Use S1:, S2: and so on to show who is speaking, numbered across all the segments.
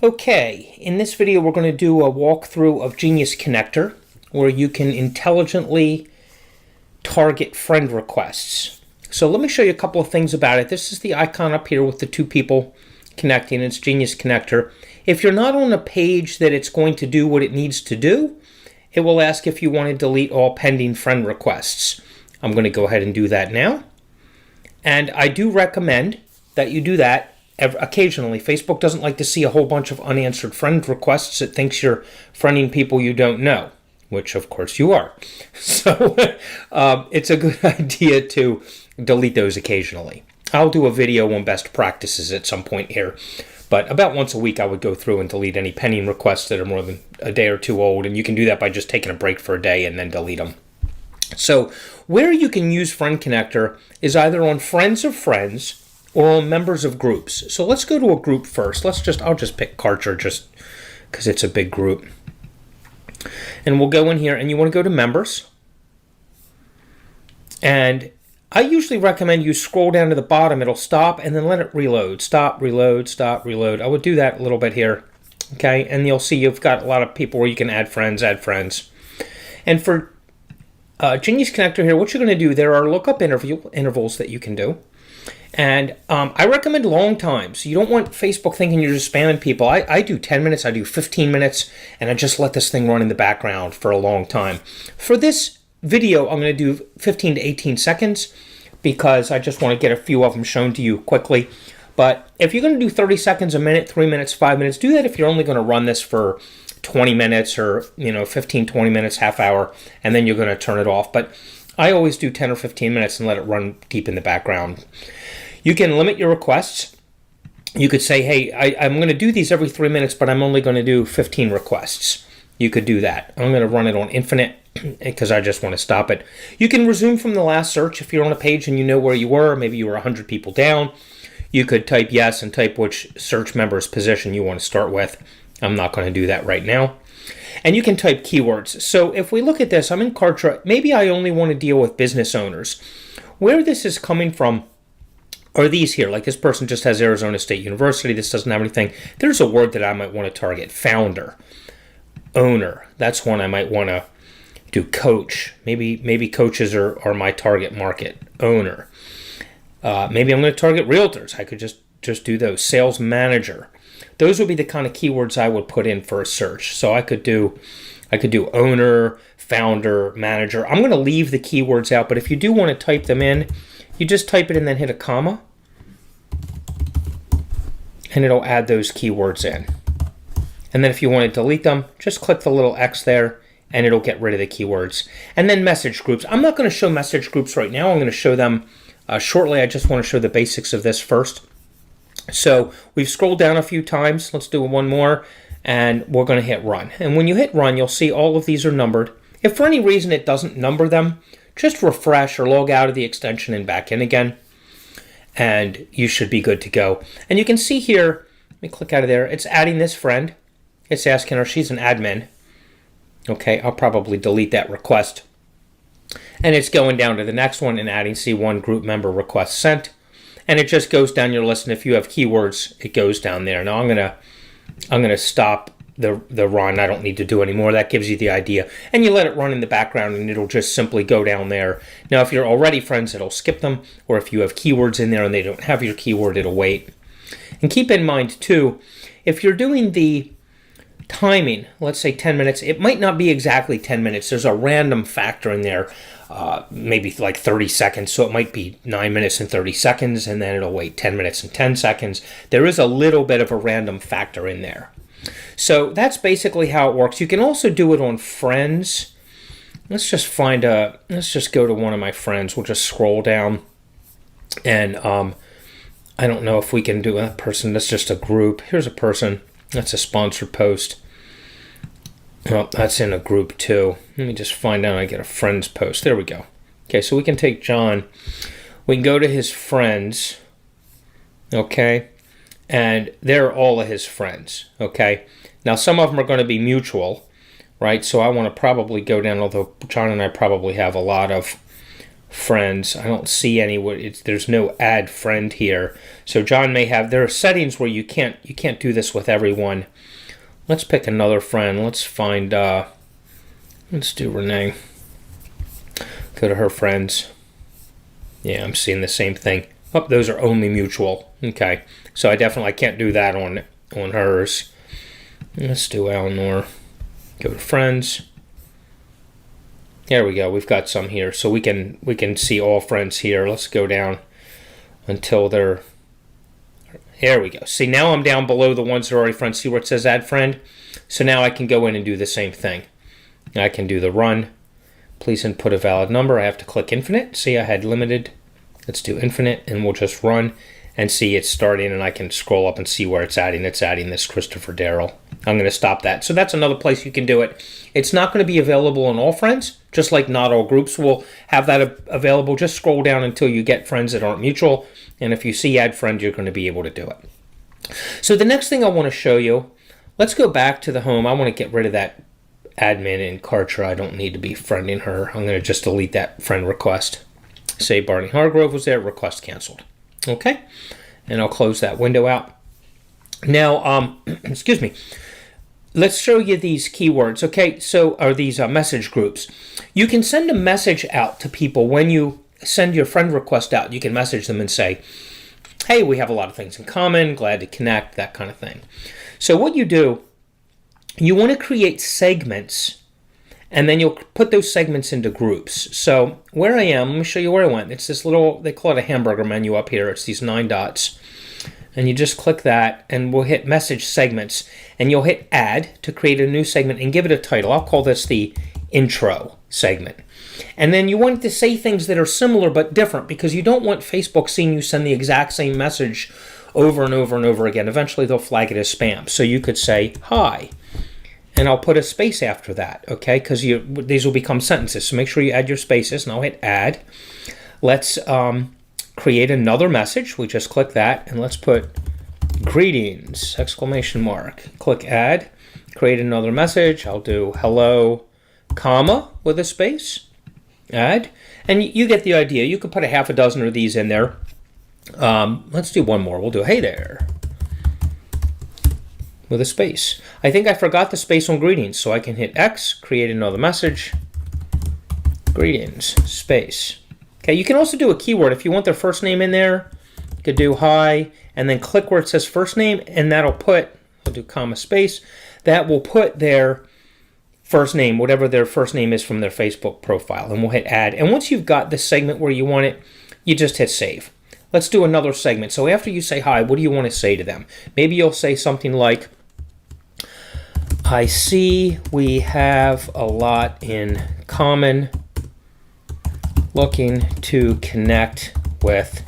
S1: Okay, in this video we're going to do a walkthrough of Genius Connector where you can intelligently target friend requests. So let me show you a couple of things about it. This is the icon up here with the two people connecting. It's Genius Connector. If you're not on a page that it's going to do what it needs to do, it will ask if you want to delete all pending friend requests. I'm going to go ahead and do that now. And I do recommend that you do that occasionally. Facebook doesn't like to see a whole bunch of unanswered friend requests. It thinks you're friending people you don't know, which of course you are. So it's a good idea to delete those occasionally. I'll do a video on best practices at some point here, but about once a week I would go through and delete any pending requests that are more than a day or two old, and you can do that by just taking a break for a day and then delete them. So where you can use Friend Connector is either on Friends of Friends or on members of groups. So let's go to a group first. I'll just pick Karcher just because it's a big group. And we'll go in here and you want to go to members. And I usually recommend you scroll down to the bottom. It'll stop and then let it reload. Stop, reload, stop, reload. I would do that a little bit here. Okay, and you'll see you've got a lot of people where you can add friends. And for Genius Connector here, what you're going to do, there are lookup intervals that you can do. And I recommend long times. You don't want Facebook thinking you're just spamming people. I do 10 minutes, I do 15 minutes, and I just let this thing run in the background for a long time. For this video, I'm going to do 15 to 18 seconds because I just want to get a few of them shown to you quickly. But if you're going to do 30 seconds, a minute, 3 minutes, 5 minutes, do that if you're only going to run this for 20 minutes or 15, 20 minutes, half hour, and then you're going to turn it off. But I always do 10 or 15 minutes and let it run deep in the background. You can limit your requests. You could say, hey, I'm going to do these every 3 minutes, but I'm only going to do 15 requests. You could do that. I'm going to run it on infinite because I just want to stop it. You can resume from the last search if you're on a page and you know where you were. Maybe you were 100 people down. You could type yes and type which search member's position you want to start with. I'm not going to do that right now. And you can type keywords. So if we look at this, I'm in Kartra. Maybe I only want to deal with business owners. Where this is coming from are these here. Like this person just has Arizona State University. This doesn't have anything. There's a word that I might want to target. Founder. Owner. That's one I might want to do. Coach. Maybe coaches are my target market. Owner. Maybe I'm going to target realtors. I could just do those. Sales manager. Those would be the kind of keywords I would put in for a search. So I could do owner, founder, manager. I'm going to leave the keywords out, but if you do want to type them in, you just type it and then hit a comma, and it'll add those keywords in. And then if you want to delete them, just click the little X there, and it'll get rid of the keywords. And then message groups. I'm not going to show message groups right now. I'm going to show them shortly. I just want to show the basics of this first. So we've scrolled down a few times. Let's do one more, and we're going to hit run. And when you hit run, you'll see all of these are numbered. If for any reason it doesn't number them, just refresh or log out of the extension and back in again, and you should be good to go. And you can see here, let me click out of there, it's adding this friend. It's asking her, she's an admin. Okay, I'll probably delete that request. And it's going down to the next one and adding C1 group member request sent. And it just goes down your list, and if you have keywords, it goes down there. Now I'm gonna stop the run. I don't need to do any more. That gives you the idea. And you let it run in the background, and it'll just simply go down there. Now, if you're already friends, it'll skip them, or if you have keywords in there and they don't have your keyword, it'll wait. And keep in mind too, if you're doing the timing, let's say 10 minutes, it might not be exactly 10 minutes. There's a random factor in there. Maybe like 30 seconds, so it might be 9 minutes and 30 seconds, and then it'll wait 10 minutes and 10 seconds. There is a little bit of a random factor in there. So that's basically how it works. You can also do it on friends. Let's just go to one of my friends. We'll just scroll down, and I don't know if we can do a person. That's just a group. Here's a person. That's a sponsored post. Well, that's in a group too. Let me just find out. I get a friends post. There we go. Okay, so we can take John. We can go to his friends. Okay, and they're all of his friends. Okay, now some of them are going to be mutual, right? So I want to probably go down. Although John and I probably have a lot of friends. I don't see any. There's no add friend here. So John may have. There are settings where you can't do this with everyone. Let's pick another friend. Let's find. Let's do Renee. Go to her friends. Yeah, I'm seeing the same thing. Oh, those are only mutual. Okay, so I can't do that on hers. Let's do Eleanor. Go to friends. There we go. We've got some here, so we can see all friends here. Let's go down until they're. There we go. See, now I'm down below the ones that are already friends. See where it says add friend? So now I can go in and do the same thing. I can do the run. Please input a valid number. I have to click infinite. See, I had limited. Let's do infinite, and we'll just run and see it's starting, and I can scroll up and see where it's adding. It's adding this Christopher Darrell. I'm going to stop that. So that's another place you can do it. It's not going to be available on all friends, just like not all groups will have that available. Just scroll down until you get friends that aren't mutual, and if you see add friend, you're going to be able to do it. So the next thing I want to show you, let's go back to the home. I want to get rid of that admin in Karcher. I don't need to be friending her. I'm going to just delete that friend request. Say Barney Hargrove was there, request canceled. Okay, and I'll close that window out. Now, excuse me. Let's show you these keywords. Okay, so are these message groups. You can send a message out to people when you send your friend request out. You can message them and say, hey, we have a lot of things in common, glad to connect, that kind of thing. So what you do, you want to create segments, and then you'll put those segments into groups. So where I am, let me show you where I went. It's this little, they call it a hamburger menu up here. It's these 9 dots. And you just click that, and we'll hit message segments, and you'll hit add to create a new segment and give it a title. I'll call this the intro segment. And then you want to say things that are similar but different, because you don't want Facebook seeing you send the exact same message over and over and over again. Eventually they'll flag it as spam. So you could say hi, and I'll put a space after that, okay? Because these will become sentences. So make sure you add your spaces, and I'll hit add. Let's create another message. We just click that, and let's put greetings, exclamation mark. Click add, create another message. I'll do hello, comma, with a space, add. And you get the idea. You could put a half a dozen of these in there. Let's do one more. We'll do hey there, with a space. I think I forgot the space on greetings, so I can hit X, create another message, greetings, space. Okay, you can also do a keyword. If you want their first name in there, you could do hi, and then click where it says first name, and that'll put, I'll do comma space, that will put their first name, whatever their first name is from their Facebook profile, and we'll hit add. And once you've got the segment where you want it, you just hit save. Let's do another segment. So after you say hi, what do you want to say to them? Maybe you'll say something like, I see we have a lot in common, looking to connect with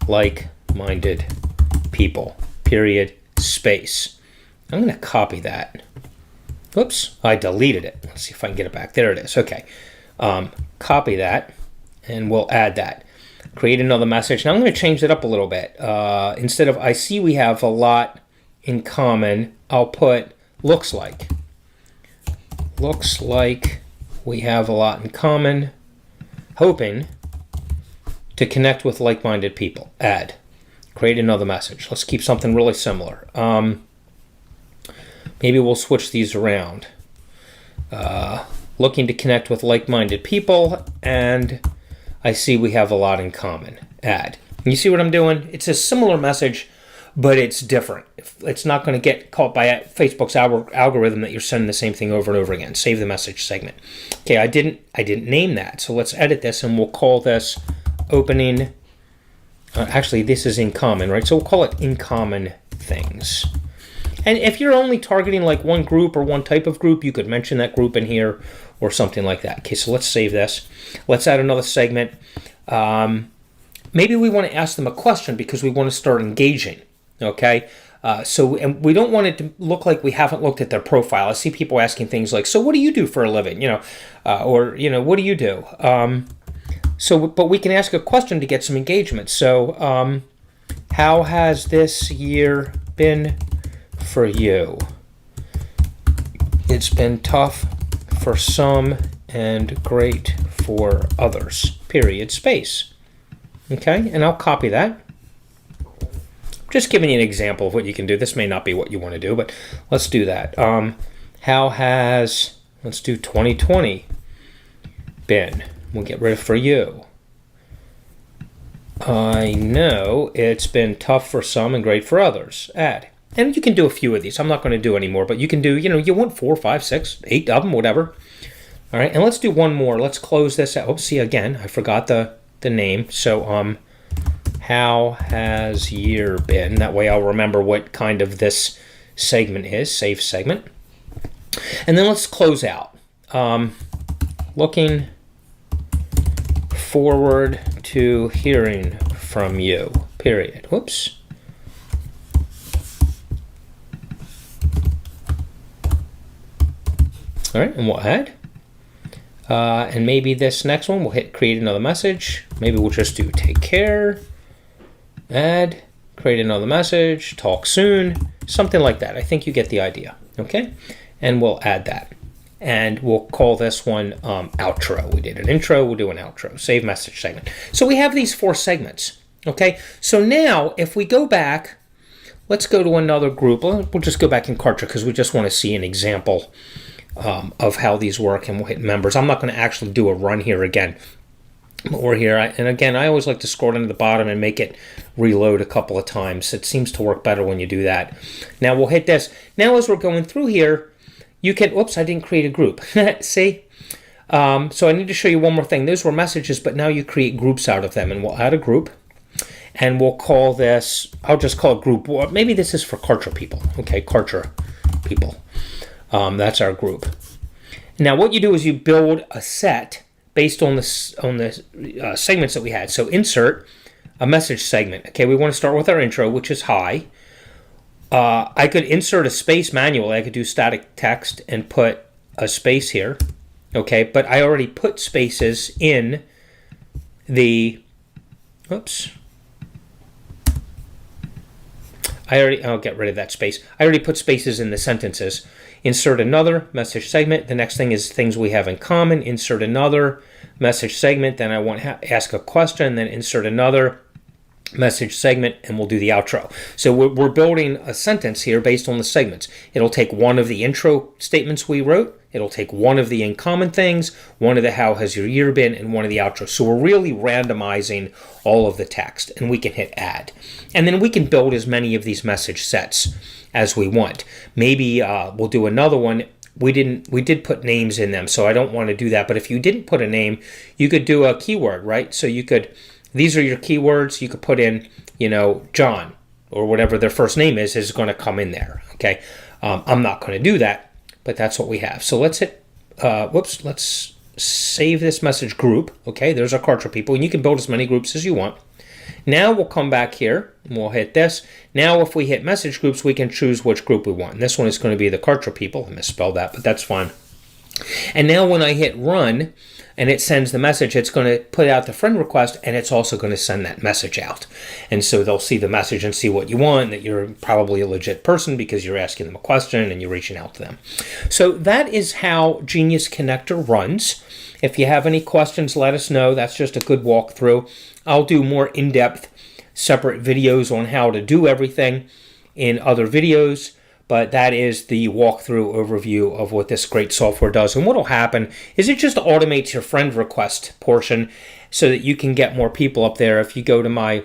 S1: like-minded people, period, space. I'm going to copy that. Oops, I deleted it. Let's see if I can get it back. There it is. Okay. Copy that, and we'll add that. Create another message. Now I'm going to change it up a little bit. Instead of I see we have a lot in common, I'll put looks like. Looks like we have a lot in common, hoping to connect with like-minded people. Add. Create another message. Let's keep something really similar. Maybe we'll switch these around. Looking to connect with like-minded people, and I see we have a lot in common. Add. You see what I'm doing? It's a similar message, but it's different. It's not going to get caught by Facebook's algorithm that you're sending the same thing over and over again. Save the message segment. Okay, I didn't name that, so let's edit this, and we'll call this opening. Actually, this is in common, right? So we'll call it in common things. And if you're only targeting like one group or one type of group, you could mention that group in here or something like that. Okay, so let's save this. Let's add another segment. Maybe we want to ask them a question because we want to start engaging. Okay, and we don't want it to look like we haven't looked at their profile. I see people asking things like, so what do you do for a living? Or what do you do? But we can ask a question to get some engagement. So how has this year been for you? It's been tough for some and great for others, period, space. Okay, and I'll copy that. Just giving you an example of what you can do. This may not be what you want to do, but let's do that. How has, let's do 2020 been? We'll get rid of for you. I know it's been tough for some and great for others. Add. And you can do a few of these. I'm not going to do any more, but you can do, you want 4, 5, 6, 8 of them, whatever. All right, and let's do one more. Let's close this out. Oops, see, again, I forgot the name. So, how has year been? That way I'll remember what kind of this segment is, save segment. And then let's close out. Looking forward to hearing from you, period. Whoops. All right, and we'll add. And maybe this next one, we'll hit create another message. Maybe we'll just do take care, add, create another message, talk soon, something like that. I think you get the idea, okay? And we'll add that. And we'll call this one outro. We did an intro, we'll do an outro, save message segment. So we have these 4 segments, okay? So now if we go back, let's go to another group. We'll just go back in Kartra because we just want to see an example of how these work, and we'll hit members. I'm not going to actually do a run here again. But we're here, and again, I always like to scroll down to the bottom and make it reload a couple of times. It seems to work better when you do that. Now we'll hit this. Now as we're going through here, you can, whoops, I didn't create a group. See? So I need to show you one more thing. Those were messages, but now you create groups out of them, and we'll add a group, and we'll call this, I'll just call it group, or maybe this is for Kartra people. Okay, Kartra people. That's our group. Now what you do is you build a set based on the segments that we had. So insert a message segment. Okay, we want to start with our intro, which is hi. I could insert a space manually. I could do static text and put a space here. Okay, but I already put spaces in the, oops. I'll get rid of that space. I already put spaces in the sentences. Insert another message segment. The next thing is things we have in common. Insert another message segment. Then I want to ask a question. Then insert another message segment, and we'll do the outro. So we're building a sentence here based on the segments. It'll take one of the intro statements we wrote. It'll take one of the in common things, one of the how has your year been, and one of the outro. So we're really randomizing all of the text, and we can hit add. And then we can build as many of these message sets as we want. Maybe we'll do another one. We did put names in them, so I don't want to do that. But if you didn't put a name, you could do a keyword, right? So you could, these are your keywords. You could put in, John or whatever their first name is going to come in there. Okay, I'm not going to do that, but that's what we have. So let's hit, let's save this message group. Okay, there's our Kartra people, and you can build as many groups as you want. Now we'll come back here and we'll hit this. Now if we hit message groups, we can choose which group we want. And this one is going to be the Kartra people. I misspelled that, but that's fine. And now when I hit run and it sends the message, it's going to put out the friend request, and it's also going to send that message out. And so they'll see the message and see what you want, that you're probably a legit person because you're asking them a question and you're reaching out to them. So that is how Genius Connector runs. If you have any questions, let us know. That's just a good walkthrough. I'll do more in-depth separate videos on how to do everything in other videos, but that is the walkthrough overview of what this great software does. And what will happen is it just automates your friend request portion so that you can get more people up there. If you go to my